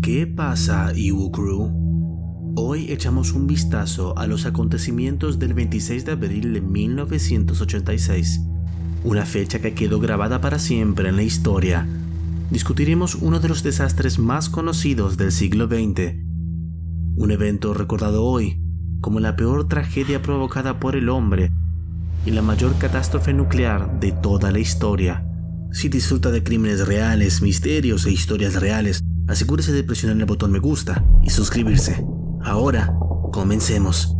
¿Qué pasa, Iwu Crew? Hoy echamos un vistazo a los acontecimientos del 26 de abril de 1986, una fecha que quedó grabada para siempre en la historia. Discutiremos uno de los desastres más conocidos del siglo XX, un evento recordado hoy como la peor tragedia provocada por el hombre y la mayor catástrofe nuclear de toda la historia. Si disfruta de crímenes reales, misterios e historias reales, asegúrese de presionar el botón me gusta y suscribirse. Ahora, comencemos.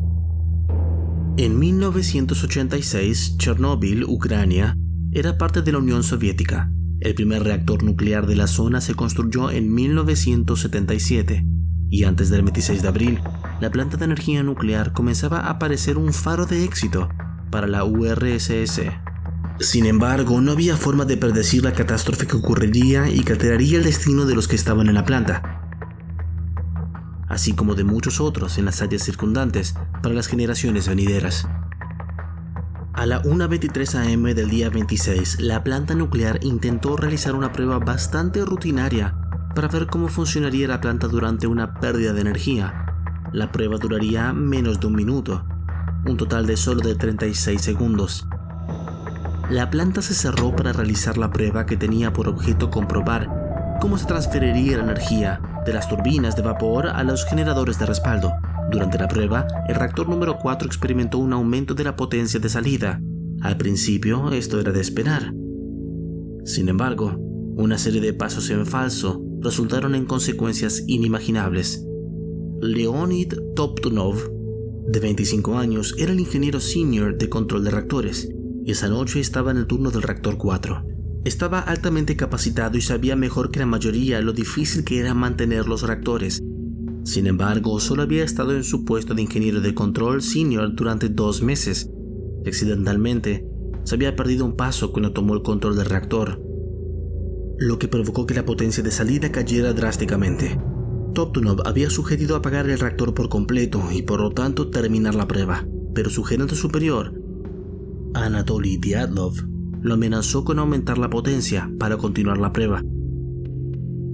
En 1986, Chernóbil, Ucrania, era parte de la Unión Soviética. El primer reactor nuclear de la zona se construyó en 1977, y antes del 26 de abril, la planta de energía nuclear comenzaba a parecer un faro de éxito para la URSS. Sin embargo, no había forma de predecir la catástrofe que ocurriría y que alteraría el destino de los que estaban en la planta, así como de muchos otros en las áreas circundantes para las generaciones venideras. A la 1:23 am del día 26, la planta nuclear intentó realizar una prueba bastante rutinaria para ver cómo funcionaría la planta durante una pérdida de energía. La prueba duraría menos de un minuto, un total de solo de 36 segundos. La planta se cerró para realizar la prueba que tenía por objeto comprobar cómo se transferiría la energía de las turbinas de vapor a los generadores de respaldo. Durante la prueba, el reactor número 4 experimentó un aumento de la potencia de salida. Al principio, esto era de esperar. Sin embargo, una serie de pasos en falso resultaron en consecuencias inimaginables. Leonid Toptunov, de 25 años, era el ingeniero senior de control de reactores. Esa noche estaba en el turno del reactor 4. Estaba altamente capacitado y sabía mejor que la mayoría lo difícil que era mantener los reactores. Sin embargo, solo había estado en su puesto de ingeniero de control senior durante 2 meses. Accidentalmente, se había perdido un paso cuando tomó el control del reactor, lo que provocó que la potencia de salida cayera drásticamente. Toptunov había sugerido apagar el reactor por completo y por lo tanto terminar la prueba, pero su gerente superior, Anatoly Diatlov, lo amenazó con aumentar la potencia para continuar la prueba.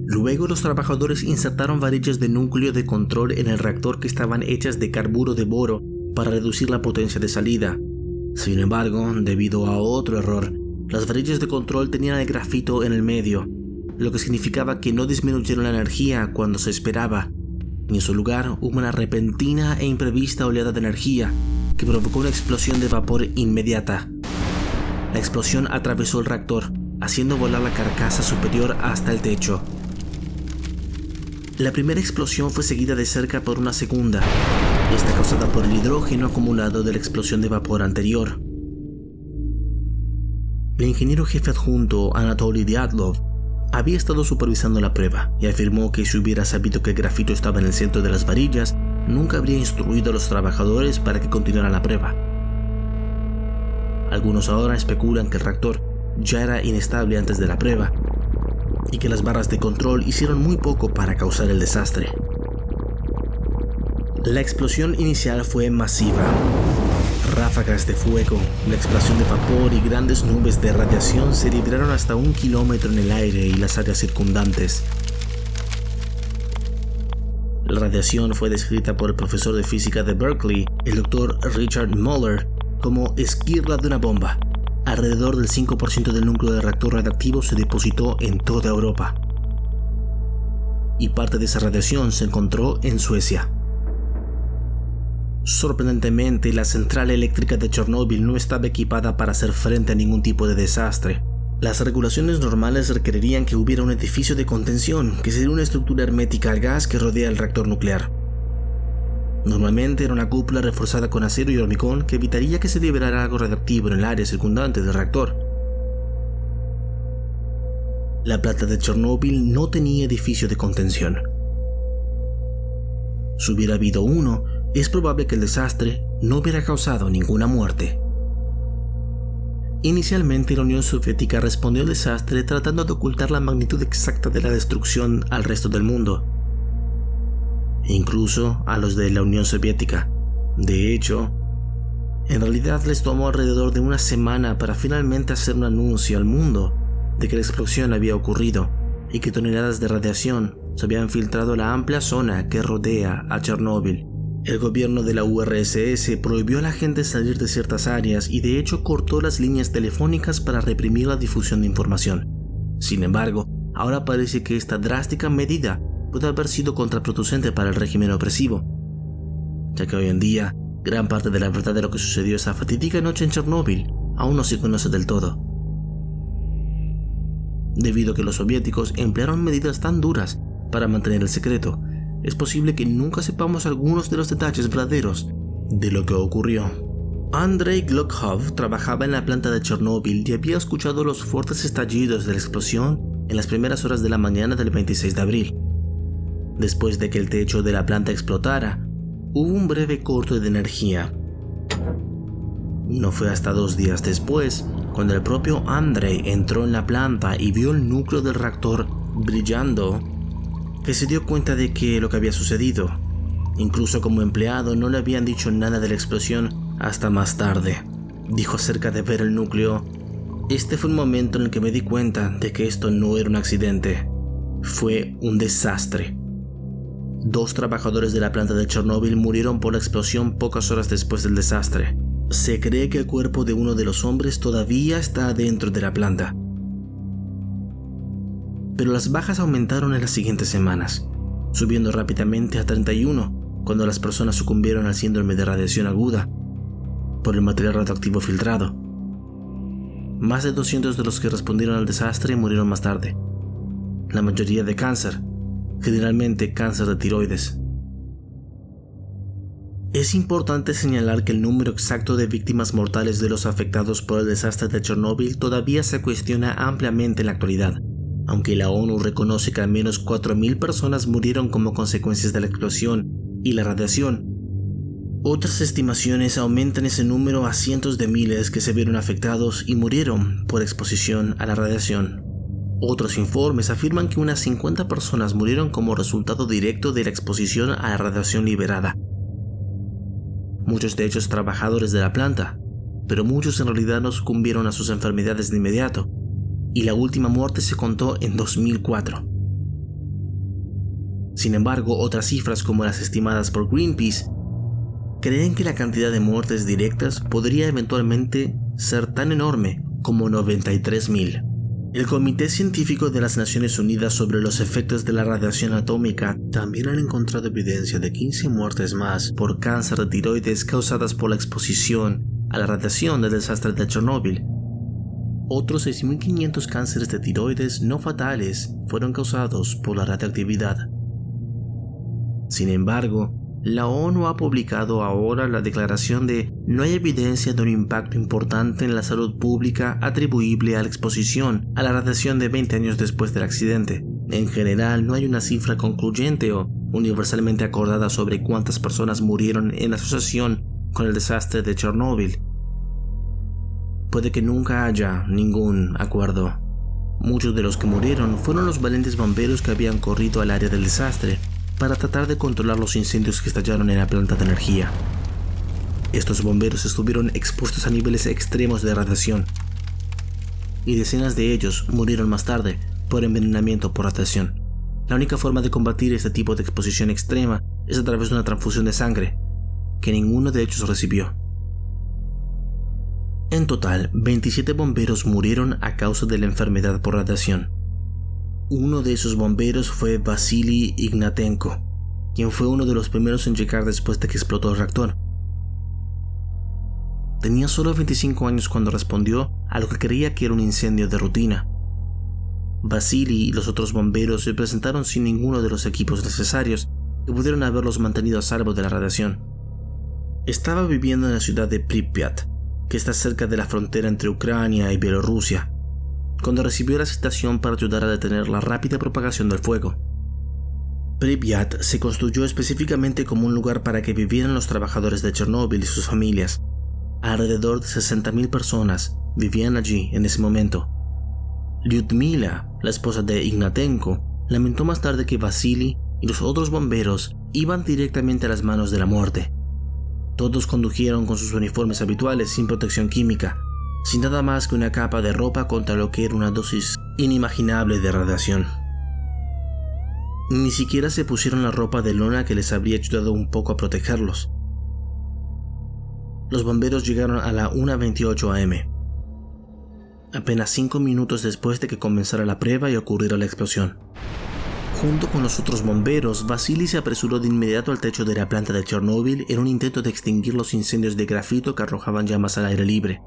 Luego los trabajadores insertaron varillas de núcleo de control en el reactor que estaban hechas de carburo de boro para reducir la potencia de salida. Sin embargo, debido a otro error, las varillas de control tenían el grafito en el medio, lo que significaba que no disminuyeron la energía cuando se esperaba. En su lugar, hubo una repentina e imprevista oleada de energía que provocó una explosión de vapor inmediata. La explosión atravesó el reactor, haciendo volar la carcasa superior hasta el techo. La primera explosión fue seguida de cerca por una segunda, esta causada por el hidrógeno acumulado de la explosión de vapor anterior. El ingeniero jefe adjunto Anatoly Diatlov había estado supervisando la prueba y afirmó que si hubiera sabido que el grafito estaba en el centro de las varillas, nunca habría instruido a los trabajadores para que continuaran la prueba. Algunos ahora especulan que el reactor ya era inestable antes de la prueba y que las barras de control hicieron muy poco para causar el desastre. La explosión inicial fue masiva. Ráfagas de fuego, la explosión de vapor y grandes nubes de radiación se libraron hasta 1 kilómetro en el aire y las áreas circundantes. La radiación fue descrita por el profesor de física de Berkeley, el Dr. Richard Muller, como esquirla de una bomba. Alrededor del 5% del núcleo del reactor radiactivo se depositó en toda Europa, y parte de esa radiación se encontró en Suecia. Sorprendentemente, la central eléctrica de Chernóbil no estaba equipada para hacer frente a ningún tipo de desastre. Las regulaciones normales requerirían que hubiera un edificio de contención, que sería una estructura hermética al gas que rodea el reactor nuclear. Normalmente era una cúpula reforzada con acero y hormigón que evitaría que se liberara algo radiactivo en el área circundante del reactor. La planta de Chernóbil no tenía edificio de contención. Si hubiera habido uno, es probable que el desastre no hubiera causado ninguna muerte. Inicialmente, la Unión Soviética respondió al desastre tratando de ocultar la magnitud exacta de la destrucción al resto del mundo, incluso a los de la Unión Soviética. De hecho, en realidad les tomó alrededor de una semana para finalmente hacer un anuncio al mundo de que la explosión había ocurrido y que toneladas de radiación se había infiltrado la amplia zona que rodea a Chernóbil. El gobierno de la URSS prohibió a la gente salir de ciertas áreas y de hecho cortó las líneas telefónicas para reprimir la difusión de información. Sin embargo, ahora parece que esta drástica medida puede haber sido contraproducente para el régimen opresivo, ya que hoy en día gran parte de la verdad de lo que sucedió esa fatídica noche en Chernóbil aún no se conoce del todo. Debido a que los soviéticos emplearon medidas tan duras para mantener el secreto, es posible que nunca sepamos algunos de los detalles verdaderos de lo que ocurrió. Andrei Glokhov trabajaba en la planta de Chernóbil y había escuchado los fuertes estallidos de la explosión en las primeras horas de la mañana del 26 de abril. Después de que el techo de la planta explotara, hubo un breve corte de energía. No fue hasta 2 días después, cuando el propio Andrei entró en la planta y vio el núcleo del reactor brillando, que se dio cuenta de que lo que había sucedido. Incluso como empleado no le habían dicho nada de la explosión hasta más tarde. Dijo acerca de ver el núcleo: "Este fue un momento en el que me di cuenta de que esto no era un accidente. Fue un desastre". 2 trabajadores de la planta de Chernóbil murieron por la explosión pocas horas después del desastre. Se cree que el cuerpo de uno de los hombres todavía está dentro de la planta. Pero las bajas aumentaron en las siguientes semanas, subiendo rápidamente a 31 cuando las personas sucumbieron al síndrome de radiación aguda por el material radioactivo filtrado. Más de 200 de los que respondieron al desastre murieron más tarde, la mayoría de cáncer, generalmente cáncer de tiroides. Es importante señalar que el número exacto de víctimas mortales de los afectados por el desastre de Chernóbil todavía se cuestiona ampliamente en la actualidad, aunque la ONU reconoce que al menos 4.000 personas murieron como consecuencias de la explosión y la radiación. Otras estimaciones aumentan ese número a cientos de miles que se vieron afectados y murieron por exposición a la radiación. Otros informes afirman que unas 50 personas murieron como resultado directo de la exposición a la radiación liberada. Muchos de ellos trabajadores de la planta, pero muchos en realidad no sucumbieron a sus enfermedades de inmediato, y la última muerte se contó en 2004. Sin embargo, otras cifras como las estimadas por Greenpeace creen que la cantidad de muertes directas podría eventualmente ser tan enorme como 93.000. El Comité Científico de las Naciones Unidas sobre los efectos de la radiación atómica también han encontrado evidencia de 15 muertes más por cáncer de tiroides causadas por la exposición a la radiación del desastre de Chernóbil. Otros 6.500 cánceres de tiroides no fatales fueron causados por la radioactividad. Sin embargo, la ONU ha publicado ahora la declaración de no hay evidencia de un impacto importante en la salud pública atribuible a la exposición a la radiación de 20 años después del accidente. En general, no hay una cifra concluyente o universalmente acordada sobre cuántas personas murieron en asociación con el desastre de Chernóbil. Puede que nunca haya ningún acuerdo. Muchos de los que murieron fueron los valientes bomberos que habían corrido al área del desastre para tratar de controlar los incendios que estallaron en la planta de energía. Estos bomberos estuvieron expuestos a niveles extremos de radiación, y decenas de ellos murieron más tarde por envenenamiento por radiación. La única forma de combatir este tipo de exposición extrema es a través de una transfusión de sangre, que ninguno de ellos recibió. En total, 27 bomberos murieron a causa de la enfermedad por radiación. Uno de esos bomberos fue Vasily Ignatenko, quien fue uno de los primeros en llegar después de que explotó el reactor. Tenía solo 25 años cuando respondió a lo que creía que era un incendio de rutina. Vasily y los otros bomberos se presentaron sin ninguno de los equipos necesarios que pudieron haberlos mantenido a salvo de la radiación. Estaba viviendo en la ciudad de Pripyat, que está cerca de la frontera entre Ucrania y Bielorrusia, cuando recibió la citación para ayudar a detener la rápida propagación del fuego. Pripyat se construyó específicamente como un lugar para que vivieran los trabajadores de Chernóbil y sus familias. Alrededor de 60.000 personas vivían allí en ese momento. Lyudmila, la esposa de Ignatenko, lamentó más tarde que Vasily y los otros bomberos iban directamente a las manos de la muerte. Todos condujeron con sus uniformes habituales sin protección química, sin nada más que una capa de ropa contra lo que era una dosis inimaginable de radiación. Ni siquiera se pusieron la ropa de lona que les habría ayudado un poco a protegerlos. Los bomberos llegaron a la 1:28 am, apenas 5 minutos después de que comenzara la prueba y ocurriera la explosión. Junto con los otros bomberos, Vasily se apresuró de inmediato al techo de la planta de Chernóbil en un intento de extinguir los incendios de grafito que arrojaban llamas al aire libre.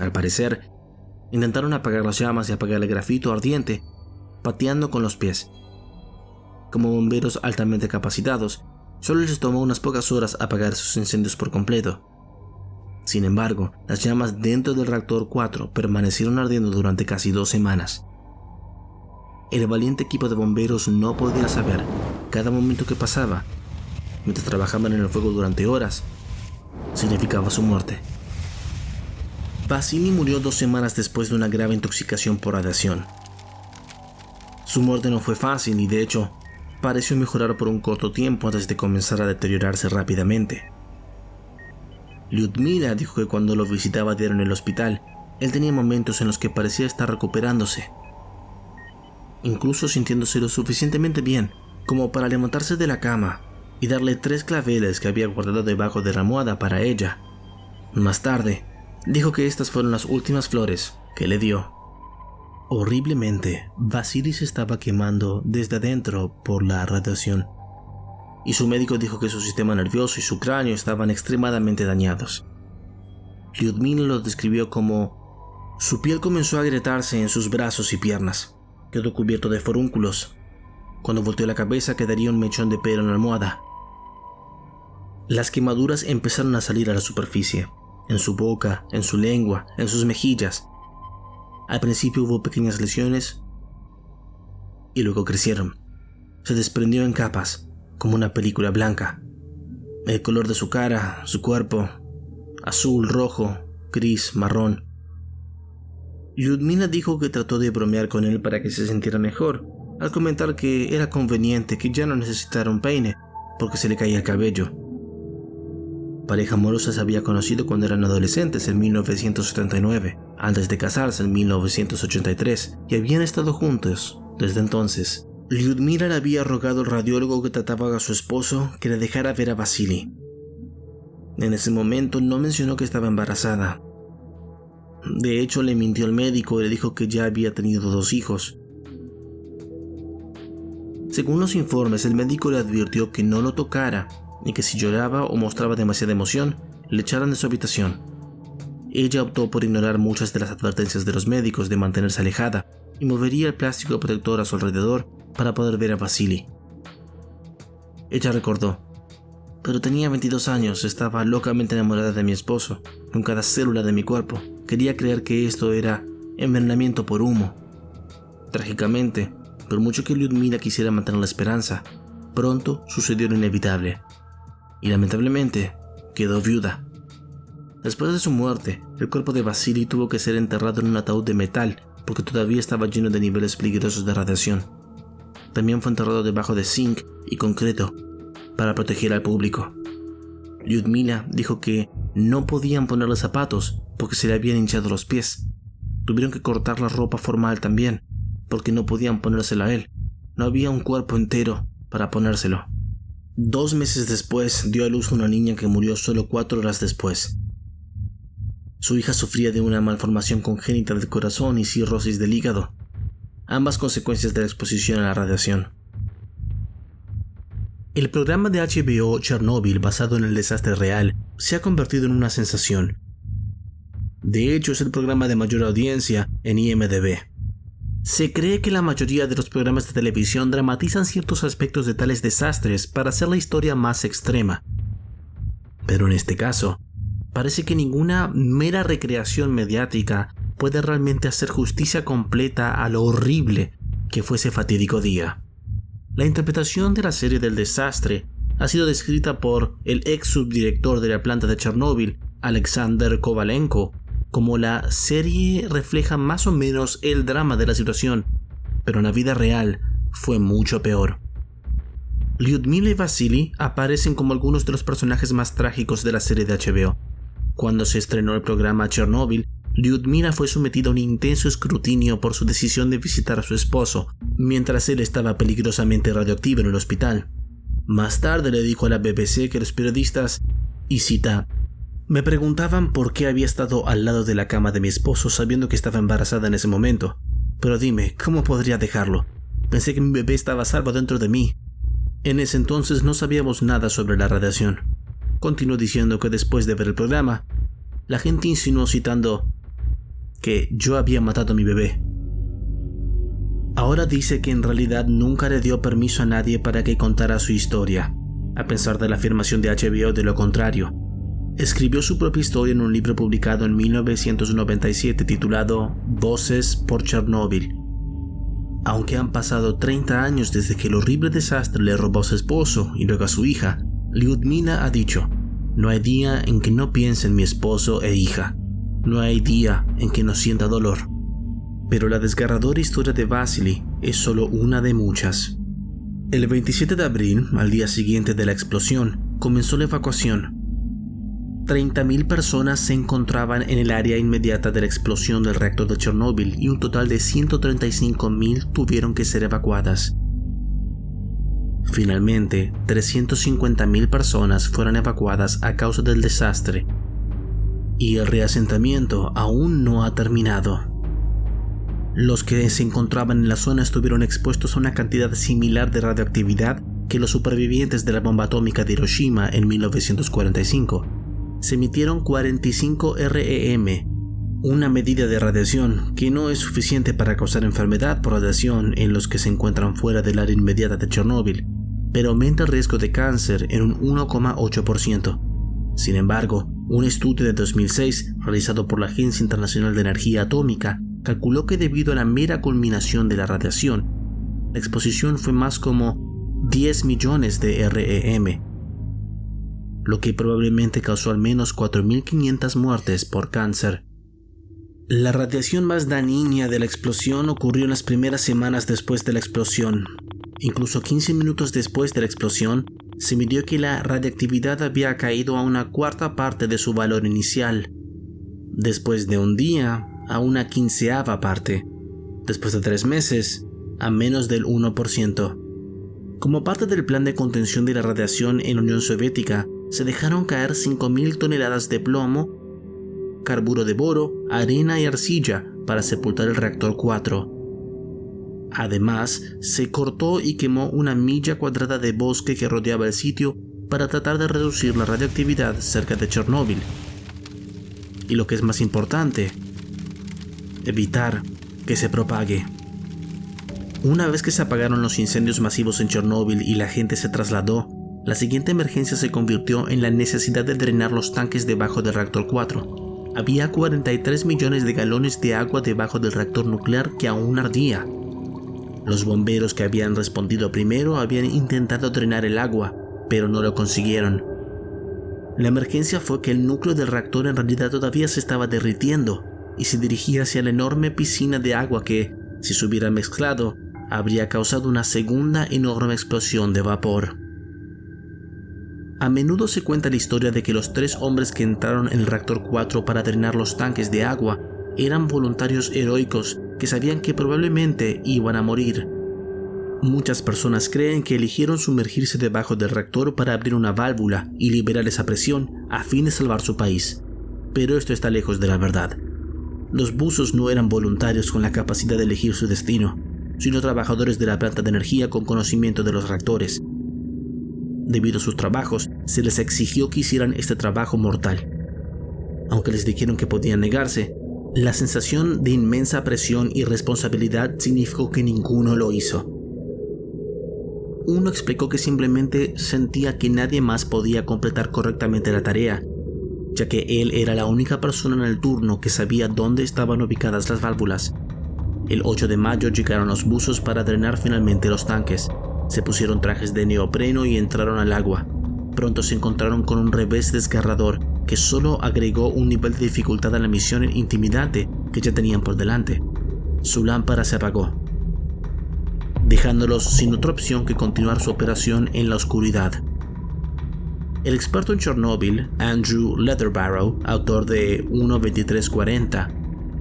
Al parecer, intentaron apagar las llamas y apagar el grafito ardiente, pateando con los pies. Como bomberos altamente capacitados, solo les tomó unas pocas horas apagar sus incendios por completo. Sin embargo, las llamas dentro del reactor 4 permanecieron ardiendo durante casi 2 semanas. El valiente equipo de bomberos no podía saber cada momento que pasaba, mientras trabajaban en el fuego durante horas, significaba su muerte. Vasily murió 2 semanas después de una grave intoxicación por radiación. Su muerte no fue fácil y, de hecho, pareció mejorar por un corto tiempo antes de comenzar a deteriorarse rápidamente. Lyudmila dijo que cuando lo visitaba diario en el hospital, él tenía momentos en los que parecía estar recuperándose, incluso sintiéndose lo suficientemente bien como para levantarse de la cama y darle 3 claveles que había guardado debajo de la almohada para ella. Más tarde, dijo que estas fueron las últimas flores que le dio. Horriblemente, Vasily se estaba quemando desde adentro por la radiación, y su médico dijo que su sistema nervioso y su cráneo estaban extremadamente dañados. Lyudmila lo describió como: su piel comenzó a agrietarse en sus brazos y piernas, quedó cubierto de forúnculos. Cuando volteó la cabeza quedaría un mechón de pelo en la almohada. Las quemaduras empezaron a salir a la superficie, en su boca, en su lengua, en sus mejillas. Al principio hubo pequeñas lesiones y luego crecieron. Se desprendió en capas, como una película blanca. El color de su cara, su cuerpo, azul, rojo, gris, marrón. Lyudmila dijo que trató de bromear con él para que se sintiera mejor, al comentar que era conveniente que ya no necesitara un peine porque se le caía el cabello. Pareja amorosa se había conocido cuando eran adolescentes en 1979, antes de casarse en 1983, y habían estado juntos desde entonces. Lyudmila le había rogado al radiólogo que trataba a su esposo que le dejara ver a Vasily. En ese momento no mencionó que estaba embarazada. De hecho, le mintió al médico y le dijo que ya había tenido 2 hijos. Según los informes, el médico le advirtió que no lo tocara y que si lloraba o mostraba demasiada emoción, le echaran de su habitación. Ella optó por ignorar muchas de las advertencias de los médicos de mantenerse alejada y movería el plástico protector a su alrededor para poder ver a Vasily. Ella recordó: pero tenía 22 años, estaba locamente enamorada de mi esposo, con cada célula de mi cuerpo. Quería creer que esto era envenenamiento por humo. Trágicamente, por mucho que Lyudmila quisiera mantener la esperanza, pronto sucedió lo inevitable. Y lamentablemente, quedó viuda. Después de su muerte, el cuerpo de Vasily tuvo que ser enterrado en un ataúd de metal porque todavía estaba lleno de niveles peligrosos de radiación. También fue enterrado debajo de zinc y concreto para proteger al público. Lyudmila dijo que no podían ponerle zapatos porque se le habían hinchado los pies. Tuvieron que cortar la ropa formal también porque no podían ponérsela a él. No había un cuerpo entero para ponérselo. 2 meses después dio a luz a una niña que murió solo 4 horas después. Su hija sufría de una malformación congénita del corazón y cirrosis del hígado, ambas consecuencias de la exposición a la radiación. El programa de HBO Chernobyl, basado en el desastre real, se ha convertido en una sensación. De hecho, es el programa de mayor audiencia en IMDb. Se cree que la mayoría de los programas de televisión dramatizan ciertos aspectos de tales desastres para hacer la historia más extrema. Pero en este caso, parece que ninguna mera recreación mediática puede realmente hacer justicia completa a lo horrible que fue ese fatídico día. La interpretación de la serie del desastre ha sido descrita por el ex subdirector de la planta de Chernóbil, Alexander Kovalenko, como la serie refleja más o menos el drama de la situación, pero en la vida real fue mucho peor. Lyudmila y Vasily aparecen como algunos de los personajes más trágicos de la serie de HBO. Cuando se estrenó el programa Chernobyl, Lyudmila fue sometida a un intenso escrutinio por su decisión de visitar a su esposo, mientras él estaba peligrosamente radioactivo en el hospital. Más tarde le dijo a la BBC que los periodistas, y cita, me preguntaban por qué había estado al lado de la cama de mi esposo sabiendo que estaba embarazada en ese momento. Pero dime, ¿cómo podría dejarlo? Pensé que mi bebé estaba a salvo dentro de mí. En ese entonces no sabíamos nada sobre la radiación. Continuó diciendo que después de ver el programa, la gente insinuó citando que yo había matado a mi bebé. Ahora dice que en realidad nunca le dio permiso a nadie para que contara su historia, a pesar de la afirmación de HBO de lo contrario. Escribió su propia historia en un libro publicado en 1997 titulado Voces por Chernóbil. Aunque han pasado 30 años desde que el horrible desastre le robó a su esposo y luego a su hija, Lyudmila ha dicho, no hay día en que no piense en mi esposo e hija. No hay día en que no sienta dolor. Pero la desgarradora historia de Vasily es solo una de muchas. El 27 de abril, al día siguiente de la explosión, comenzó la evacuación. 30.000 personas se encontraban en el área inmediata de la explosión del reactor de Chernóbil y un total de 135.000 tuvieron que ser evacuadas. Finalmente, 350.000 personas fueron evacuadas a causa del desastre. Y el reasentamiento aún no ha terminado. Los que se encontraban en la zona estuvieron expuestos a una cantidad similar de radioactividad que los supervivientes de la bomba atómica de Hiroshima en 1945. Se emitieron 45 REM, una medida de radiación que no es suficiente para causar enfermedad por radiación en los que se encuentran fuera del área inmediata de Chernóbil, pero aumenta el riesgo de cáncer en un 1,8%. Sin embargo, un estudio de 2006 realizado por la Agencia Internacional de Energía Atómica calculó que debido a la mera culminación de la radiación, la exposición fue más como 10 millones de REM, lo que probablemente causó al menos 4.500 muertes por cáncer. La radiación más dañina de la explosión ocurrió en las primeras semanas después de la explosión. Incluso 15 minutos después de la explosión, se midió que la radiactividad había caído a una cuarta parte de su valor inicial. Después de un día, a una 1/15 parte. Después de 3 meses, a menos del 1%. Como parte del plan de contención de la radiación en la Unión Soviética, se dejaron caer 5.000 toneladas de plomo, carburo de boro, arena y arcilla para sepultar el reactor 4. Además, se cortó y quemó una milla cuadrada de bosque que rodeaba el sitio para tratar de reducir la radioactividad cerca de Chernóbil. Y lo que es más importante, evitar que se propague. Una vez que se apagaron los incendios masivos en Chernóbil y la gente se trasladó, la siguiente emergencia se convirtió en la necesidad de drenar los tanques debajo del reactor 4. Había 43 millones de galones de agua debajo del reactor nuclear que aún ardía. Los bomberos que habían respondido primero habían intentado drenar el agua, pero no lo consiguieron. La emergencia fue que el núcleo del reactor en realidad todavía se estaba derritiendo y se dirigía hacia la enorme piscina de agua que, si se hubiera mezclado, habría causado una segunda enorme explosión de vapor. A menudo se cuenta la historia de que los 3 hombres que entraron en el reactor 4 para drenar los tanques de agua eran voluntarios heroicos que sabían que probablemente iban a morir. Muchas personas creen que eligieron sumergirse debajo del reactor para abrir una válvula y liberar esa presión a fin de salvar su país. Pero esto está lejos de la verdad. Los buzos no eran voluntarios con la capacidad de elegir su destino, sino trabajadores de la planta de energía con conocimiento de los reactores. Debido a sus trabajos, se les exigió que hicieran este trabajo mortal. Aunque les dijeron que podían negarse, la sensación de inmensa presión y responsabilidad significó que ninguno lo hizo. Uno explicó que simplemente sentía que nadie más podía completar correctamente la tarea, ya que él era la única persona en el turno que sabía dónde estaban ubicadas las válvulas. El 8 de mayo llegaron los buzos para drenar finalmente los tanques. Se pusieron trajes de neopreno y entraron al agua. Pronto se encontraron con un revés desgarrador que solo agregó un nivel de dificultad a la misión intimidante que ya tenían por delante. Su lámpara se apagó, dejándolos sin otra opción que continuar su operación en la oscuridad. El experto en Chernóbil, Andrew Leatherbarrow, autor de 1.2340,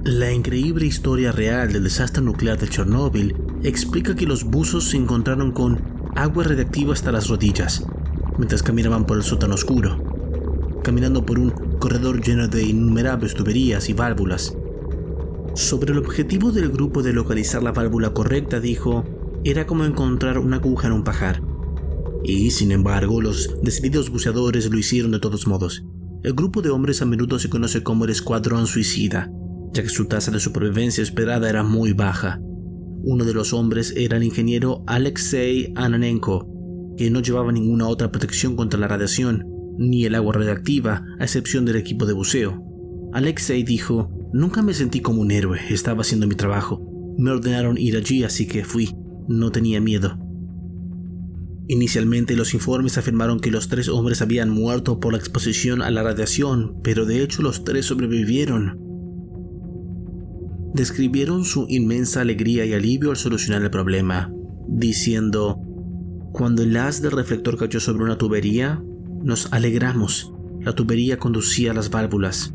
La increíble historia real del desastre nuclear de Chernóbil explica que los buzos se encontraron con agua radiactiva hasta las rodillas, mientras caminaban por el sótano oscuro, caminando por un corredor lleno de innumerables tuberías y válvulas. Sobre el objetivo del grupo de localizar la válvula correcta, dijo, era como encontrar una aguja en un pajar. Y, sin embargo, los decididos buceadores lo hicieron de todos modos. El grupo de hombres a menudo se conoce como el Escuadrón Suicida, ya que su tasa de supervivencia esperada era muy baja. Uno de los hombres era el ingeniero Alexei Ananenko, que no llevaba ninguna otra protección contra la radiación, ni el agua radiactiva, a excepción del equipo de buceo. Alexei dijo, nunca me sentí como un héroe, estaba haciendo mi trabajo. Me ordenaron ir allí, así que fui. No tenía miedo. Inicialmente los informes afirmaron que los 3 hombres habían muerto por la exposición a la radiación, pero de hecho los 3 sobrevivieron. Describieron su inmensa alegría y alivio al solucionar el problema, diciendo, cuando el haz del reflector cayó sobre una tubería, nos alegramos. La tubería conducía a las válvulas.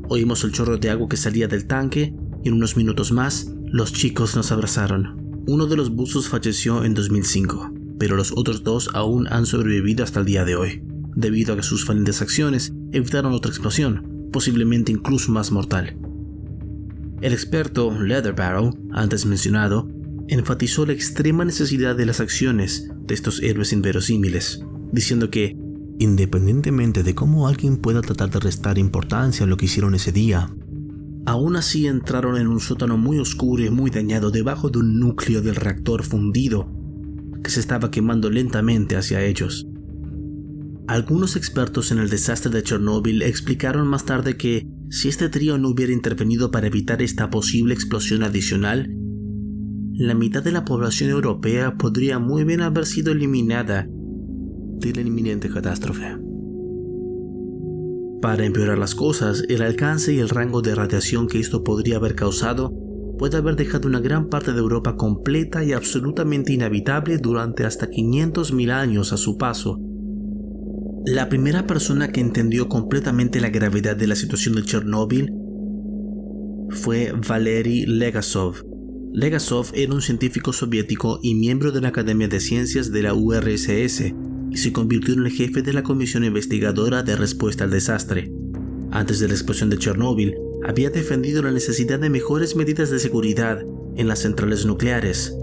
Oímos el chorro de agua que salía del tanque y en unos minutos más, los chicos nos abrazaron. Uno de los buzos falleció en 2005, pero los otros 2 aún han sobrevivido hasta el día de hoy, debido a que sus valientes acciones evitaron otra explosión, posiblemente incluso más mortal. El experto Leatherbarrow, antes mencionado, enfatizó la extrema necesidad de las acciones de estos héroes inverosímiles, diciendo que, independientemente de cómo alguien pueda tratar de restar importancia a lo que hicieron ese día, aún así entraron en un sótano muy oscuro y muy dañado debajo de un núcleo del reactor fundido que se estaba quemando lentamente hacia ellos. Algunos expertos en el desastre de Chernóbil explicaron más tarde que si este trío no hubiera intervenido para evitar esta posible explosión adicional, la mitad de la población europea podría muy bien haber sido eliminada de la inminente catástrofe. Para empeorar las cosas, el alcance y el rango de radiación que esto podría haber causado puede haber dejado una gran parte de Europa completa y absolutamente inhabitable durante hasta 500.000 años a su paso. La primera persona que entendió completamente la gravedad de la situación de Chernóbil fue Valery Legasov. Legasov era un científico soviético y miembro de la Academia de Ciencias de la URSS y se convirtió en el jefe de la Comisión Investigadora de Respuesta al Desastre. Antes de la explosión de Chernóbil, había defendido la necesidad de mejores medidas de seguridad en las centrales nucleares.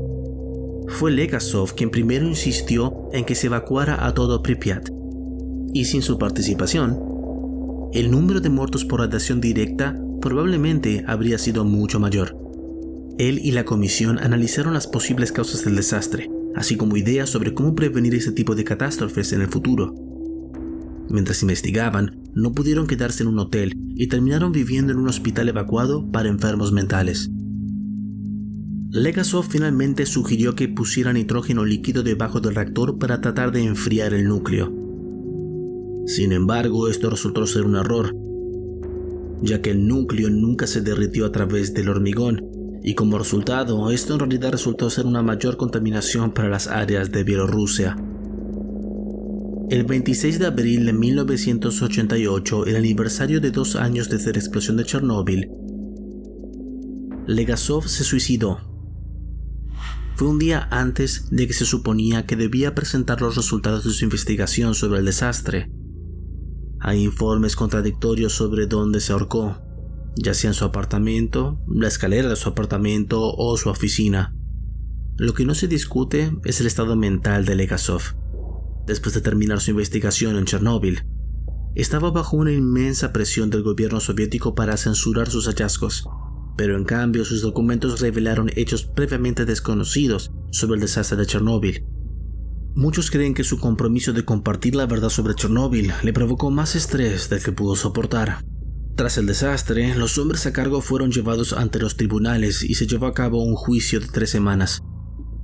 Fue Legasov quien primero insistió en que se evacuara a todo Pripyat, y sin su participación, el número de muertos por radiación directa probablemente habría sido mucho mayor. Él y la comisión analizaron las posibles causas del desastre, así como ideas sobre cómo prevenir este tipo de catástrofes en el futuro. Mientras investigaban, no pudieron quedarse en un hotel y terminaron viviendo en un hospital evacuado para enfermos mentales. Legasov finalmente sugirió que pusieran nitrógeno líquido debajo del reactor para tratar de enfriar el núcleo. Sin embargo, esto resultó ser un error, ya que el núcleo nunca se derritió a través del hormigón, y como resultado, esto en realidad resultó ser una mayor contaminación para las áreas de Bielorrusia. El 26 de abril de 1988, el aniversario de 2 años desde la explosión de Chernóbil, Legasov se suicidó. Fue un día antes de que se suponía que debía presentar los resultados de su investigación sobre el desastre. Hay informes contradictorios sobre dónde se ahorcó, ya sea en su apartamento, la escalera de su apartamento o su oficina. Lo que no se discute es el estado mental de Legasov. Después de terminar su investigación en Chernóbil, estaba bajo una inmensa presión del gobierno soviético para censurar sus hallazgos, pero en cambio sus documentos revelaron hechos previamente desconocidos sobre el desastre de Chernóbil. Muchos creen que su compromiso de compartir la verdad sobre Chernóbil le provocó más estrés del que pudo soportar. Tras el desastre, los hombres a cargo fueron llevados ante los tribunales y se llevó a cabo un juicio de 3 semanas.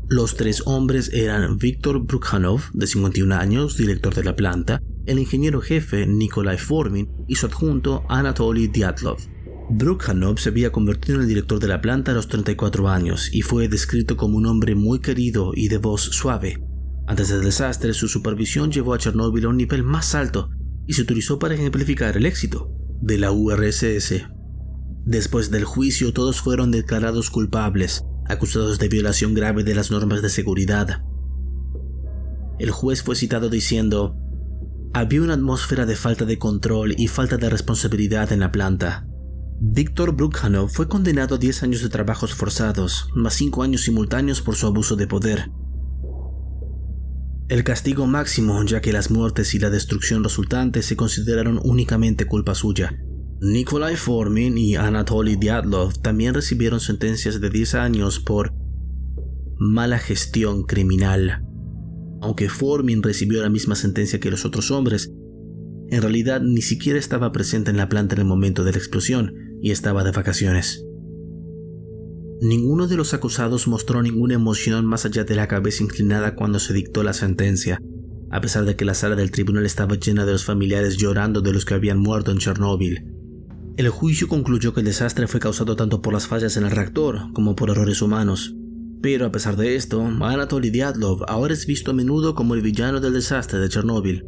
Los 3 hombres eran Viktor Brukhanov, de 51 años, director de la planta, el ingeniero jefe Nikolai Formin y su adjunto Anatoly Dyatlov. Brukhanov se había convertido en el director de la planta a los 34 años y fue descrito como un hombre muy querido y de voz suave. Antes del desastre, su supervisión llevó a Chernóbil a un nivel más alto y se utilizó para ejemplificar el éxito de la URSS. Después del juicio, todos fueron declarados culpables, acusados de violación grave de las normas de seguridad. El juez fue citado diciendo: había una atmósfera de falta de control y falta de responsabilidad en la planta. Víctor Brukhanov fue condenado a 10 años de trabajos forzados, más 5 años simultáneos por su abuso de poder. El castigo máximo, ya que las muertes y la destrucción resultantes se consideraron únicamente culpa suya. Nikolai Fomin y Anatoly Dyatlov también recibieron sentencias de 10 años por mala gestión criminal. Aunque Fomin recibió la misma sentencia que los otros hombres, en realidad ni siquiera estaba presente en la planta en el momento de la explosión y estaba de vacaciones. Ninguno de los acusados mostró ninguna emoción más allá de la cabeza inclinada cuando se dictó la sentencia, a pesar de que la sala del tribunal estaba llena de los familiares llorando de los que habían muerto en Chernóbil. El juicio concluyó que el desastre fue causado tanto por las fallas en el reactor como por errores humanos. Pero a pesar de esto, Anatoly Dyatlov ahora es visto a menudo como el villano del desastre de Chernóbil.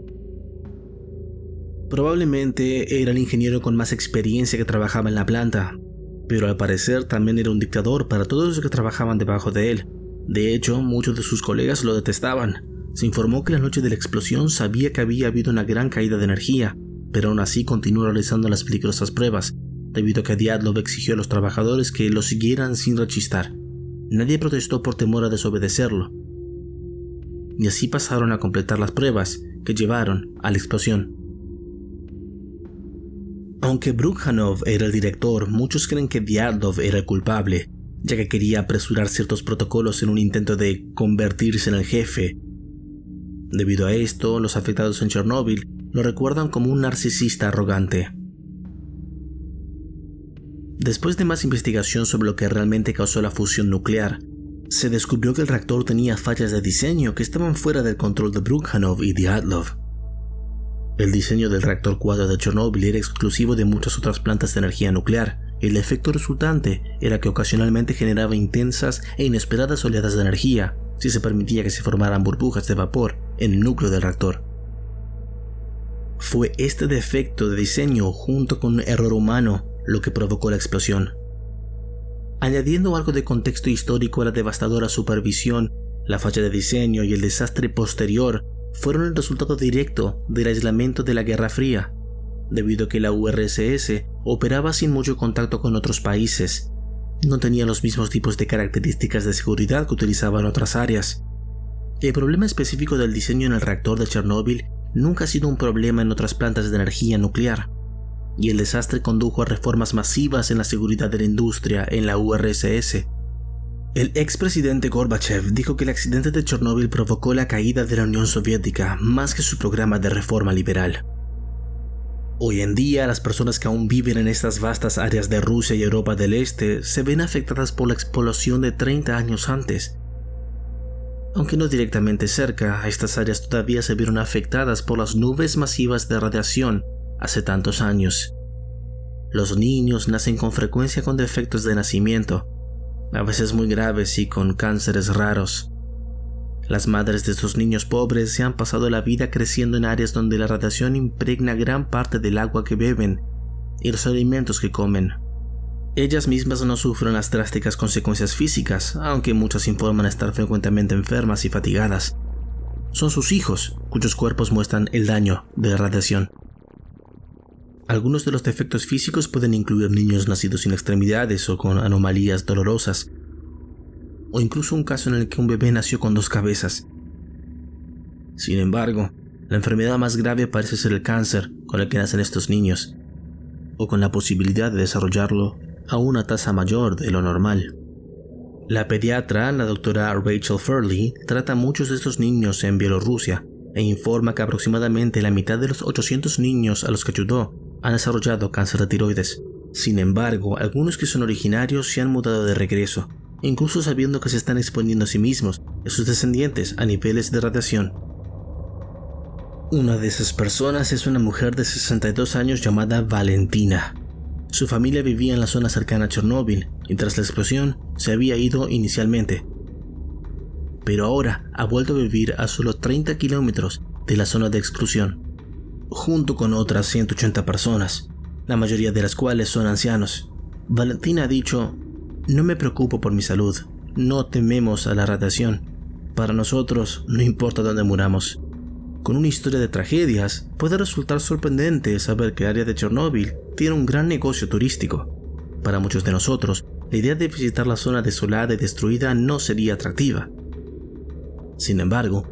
Probablemente era el ingeniero con más experiencia que trabajaba en la planta, pero al parecer también era un dictador para todos los que trabajaban debajo de él. De hecho, muchos de sus colegas lo detestaban. Se informó que la noche de la explosión sabía que había habido una gran caída de energía, pero aún así continuó realizando las peligrosas pruebas, debido a que Dyatlov exigió a los trabajadores que lo siguieran sin rechistar. Nadie protestó por temor a desobedecerlo, y así pasaron a completar las pruebas que llevaron a la explosión. Aunque Brukhanov era el director, muchos creen que Dyatlov era el culpable, ya que quería apresurar ciertos protocolos en un intento de convertirse en el jefe. Debido a esto, los afectados en Chernóbil lo recuerdan como un narcisista arrogante. Después de más investigación sobre lo que realmente causó la fusión nuclear, se descubrió que el reactor tenía fallas de diseño que estaban fuera del control de Brukhanov y Dyatlov. El diseño del reactor 4 de Chernóbil era exclusivo de muchas otras plantas de energía nuclear. El efecto resultante era que ocasionalmente generaba intensas e inesperadas oleadas de energía si se permitía que se formaran burbujas de vapor en el núcleo del reactor. Fue este defecto de diseño junto con un error humano lo que provocó la explosión. Añadiendo algo de contexto histórico a la devastadora supervisión, la falla de diseño y el desastre posterior fueron el resultado directo del aislamiento de la Guerra Fría, debido a que la URSS operaba sin mucho contacto con otros países. No tenía los mismos tipos de características de seguridad que utilizaban otras áreas. El problema específico del diseño en el reactor de Chernóbil nunca ha sido un problema en otras plantas de energía nuclear, y el desastre condujo a reformas masivas en la seguridad de la industria en la URSS. El expresidente Gorbachev dijo que el accidente de Chernóbil provocó la caída de la Unión Soviética más que su programa de reforma liberal. Hoy en día, las personas que aún viven en estas vastas áreas de Rusia y Europa del Este se ven afectadas por la explosión de 30 años antes. Aunque no directamente cerca, estas áreas todavía se vieron afectadas por las nubes masivas de radiación hace tantos años. Los niños nacen con frecuencia con defectos de nacimiento, a veces muy graves y con cánceres raros. Las madres de estos niños pobres se han pasado la vida creciendo en áreas donde la radiación impregna gran parte del agua que beben y los alimentos que comen. Ellas mismas no sufren las drásticas consecuencias físicas, aunque muchas informan estar frecuentemente enfermas y fatigadas. Son sus hijos, cuyos cuerpos muestran el daño de la radiación. Algunos de los defectos físicos pueden incluir niños nacidos sin extremidades o con anomalías dolorosas, o incluso un caso en el que un bebé nació con 2 cabezas. Sin embargo, la enfermedad más grave parece ser el cáncer con el que nacen estos niños, o con la posibilidad de desarrollarlo a una tasa mayor de lo normal. La pediatra, la doctora Rachel Furley, trata a muchos de estos niños en Bielorrusia e informa que aproximadamente la mitad de los 800 niños a los que ayudó han desarrollado cáncer de tiroides. Sin embargo, algunos que son originarios se han mudado de regreso, incluso sabiendo que se están exponiendo a sí mismos y a sus descendientes a niveles de radiación. Una de esas personas es una mujer de 62 años llamada Valentina. Su familia vivía en la zona cercana a Chernóbil y tras la explosión se había ido inicialmente, pero ahora ha vuelto a vivir a solo 30 kilómetros de la zona de exclusión, junto con otras 180 personas, la mayoría de las cuales son ancianos. Valentín ha dicho: "No me preocupo por mi salud, no tememos a la radiación. Para nosotros no importa dónde muramos". Con una historia de tragedias, puede resultar sorprendente saber que el área de Chernóbil tiene un gran negocio turístico. Para muchos de nosotros, la idea de visitar la zona desolada y destruida no sería atractiva. Sin embargo,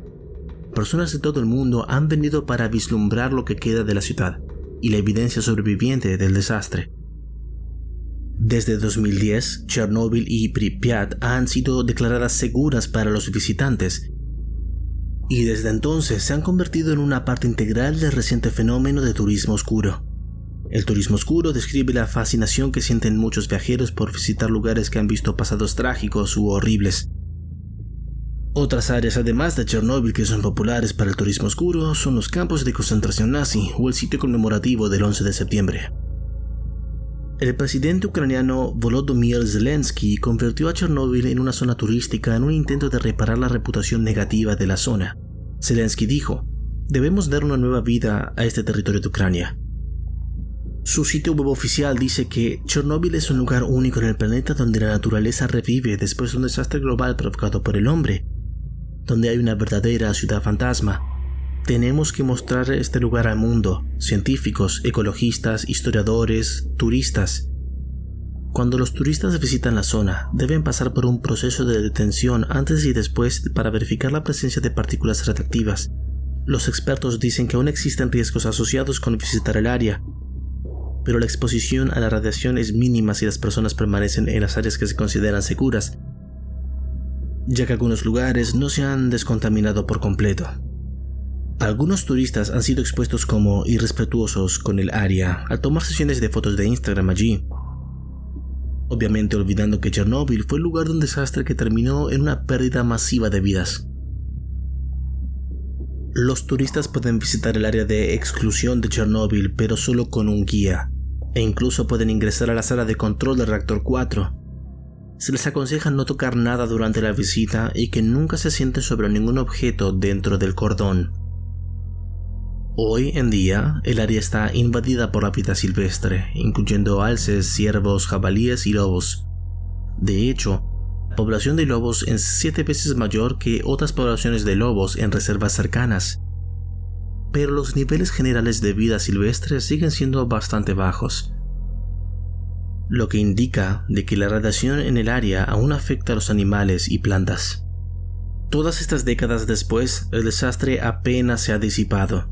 personas de todo el mundo han venido para vislumbrar lo que queda de la ciudad y la evidencia sobreviviente del desastre. Desde 2010, Chernóbil y Pripyat han sido declaradas seguras para los visitantes, y desde entonces se han convertido en una parte integral del reciente fenómeno de turismo oscuro. El turismo oscuro describe la fascinación que sienten muchos viajeros por visitar lugares que han visto pasados trágicos u horribles. Otras áreas además de Chernóbil que son populares para el turismo oscuro son los campos de concentración nazi o el sitio conmemorativo del 11 de septiembre. El presidente ucraniano Volodymyr Zelensky convirtió a Chernóbil en una zona turística en un intento de reparar la reputación negativa de la zona. Zelensky dijo: "Debemos dar una nueva vida a este territorio de Ucrania". Su sitio web oficial dice que Chernóbil es un lugar único en el planeta donde la naturaleza revive después de un desastre global provocado por el hombre, donde hay una verdadera ciudad fantasma. Tenemos que mostrar este lugar al mundo, científicos, ecologistas, historiadores, turistas. Cuando los turistas visitan la zona, deben pasar por un proceso de detención antes y después para verificar la presencia de partículas radiactivas. Los expertos dicen que aún existen riesgos asociados con visitar el área, pero la exposición a la radiación es mínima si las personas permanecen en las áreas que se consideran seguras, ya que algunos lugares no se han descontaminado por completo. Algunos turistas han sido expuestos como irrespetuosos con el área al tomar sesiones de fotos de Instagram allí, obviamente olvidando que Chernóbil fue el lugar de un desastre que terminó en una pérdida masiva de vidas. Los turistas pueden visitar el área de exclusión de Chernóbil, pero solo con un guía, e incluso pueden ingresar a la sala de control del reactor 4. Se les aconseja no tocar nada durante la visita y que nunca se sienten sobre ningún objeto dentro del cordón. Hoy en día, el área está invadida por la vida silvestre, incluyendo alces, ciervos, jabalíes y lobos. De hecho, la población de lobos es 7 veces mayor que otras poblaciones de lobos en reservas cercanas. Pero los niveles generales de vida silvestre siguen siendo bastante bajos, lo que indica de que la radiación en el área aún afecta a los animales y plantas. Todas estas décadas después, el desastre apenas se ha disipado.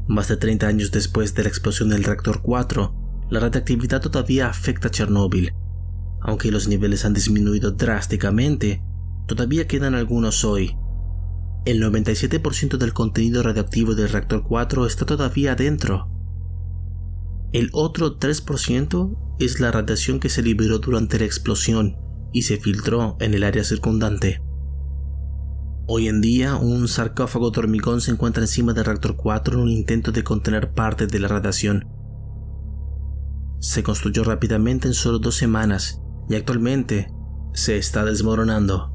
Más de 30 años después de la explosión del reactor 4, la radiactividad todavía afecta a Chernóbil. Aunque los niveles han disminuido drásticamente, todavía quedan algunos hoy. El 97% del contenido radioactivo del reactor 4 está todavía adentro. El otro 3% es la radiación que se liberó durante la explosión y se filtró en el área circundante. Hoy en día, un sarcófago de hormigón se encuentra encima del reactor 4 en un intento de contener parte de la radiación. Se construyó rápidamente en solo 2 semanas y actualmente se está desmoronando.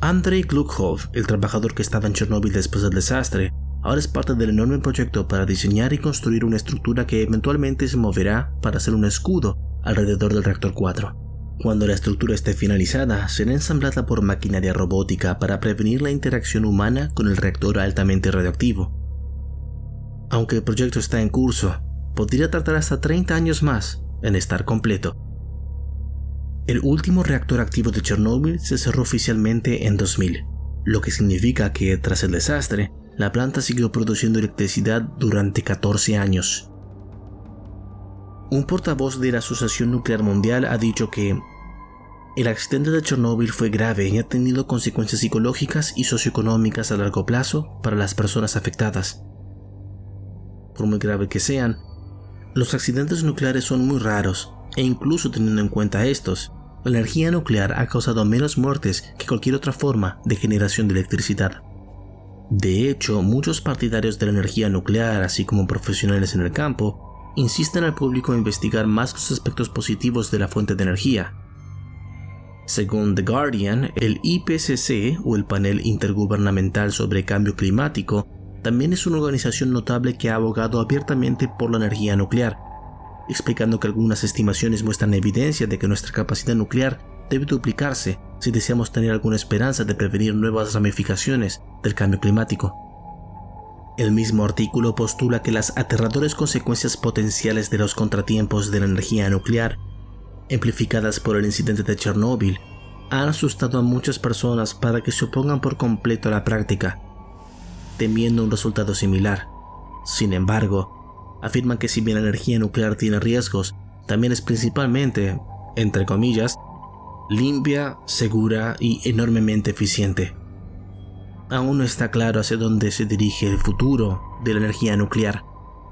Andrei Glukov, el trabajador que estaba en Chernóbil después del desastre, ahora es parte del enorme proyecto para diseñar y construir una estructura que eventualmente se moverá para hacer un escudo alrededor del reactor 4. Cuando la estructura esté finalizada, será ensamblada por maquinaria robótica para prevenir la interacción humana con el reactor altamente radioactivo. Aunque el proyecto está en curso, podría tardar hasta 30 años más en estar completo. El último reactor activo de Chernóbil se cerró oficialmente en 2000, lo que significa que, tras el desastre, la planta siguió produciendo electricidad durante 14 años. Un portavoz de la Asociación Nuclear Mundial ha dicho que el accidente de Chernóbil fue grave y ha tenido consecuencias psicológicas y socioeconómicas a largo plazo para las personas afectadas. Por muy grave que sean, los accidentes nucleares son muy raros, e incluso teniendo en cuenta estos, la energía nuclear ha causado menos muertes que cualquier otra forma de generación de electricidad. De hecho, muchos partidarios de la energía nuclear, así como profesionales en el campo, insisten al público a investigar más los aspectos positivos de la fuente de energía. Según The Guardian, el IPCC, o el Panel Intergubernamental sobre Cambio Climático, también es una organización notable que ha abogado abiertamente por la energía nuclear. explicando que algunas estimaciones muestran evidencia de que nuestra capacidad nuclear debe duplicarse si deseamos tener alguna esperanza de prevenir nuevas ramificaciones del cambio climático. El mismo artículo postula que las aterradoras consecuencias potenciales de los contratiempos de la energía nuclear, amplificadas por el incidente de Chernóbil, han asustado a muchas personas para que se opongan por completo a la práctica, temiendo un resultado similar. Sin embargo, afirman que si bien la energía nuclear tiene riesgos, también es principalmente, entre comillas, limpia, segura y enormemente eficiente. Aún no está claro hacia dónde se dirige el futuro de la energía nuclear,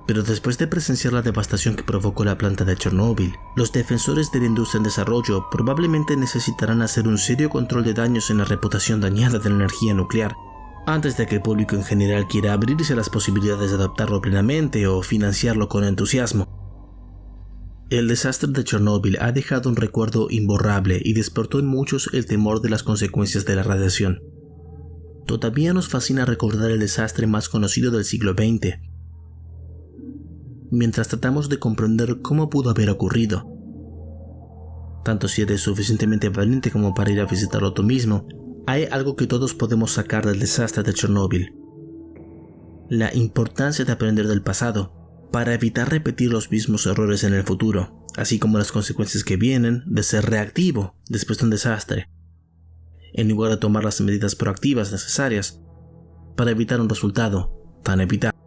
pero después de presenciar la devastación que provocó la planta de Chernóbil, los defensores de la industria en desarrollo probablemente necesitarán hacer un serio control de daños en la reputación dañada de la energía nuclear, antes de que el público en general quiera abrirse a las posibilidades de adoptarlo plenamente o financiarlo con entusiasmo. El desastre de Chernóbil ha dejado un recuerdo imborrable y despertó en muchos el temor de las consecuencias de la radiación. Todavía nos fascina recordar el desastre más conocido del siglo XX, mientras tratamos de comprender cómo pudo haber ocurrido. Tanto si eres suficientemente valiente como para ir a visitarlo tú mismo, hay algo que todos podemos sacar del desastre de Chernóbil: la importancia de aprender del pasado para evitar repetir los mismos errores en el futuro, así como las consecuencias que vienen de ser reactivo después de un desastre, en lugar de tomar las medidas proactivas necesarias para evitar un resultado tan evitable.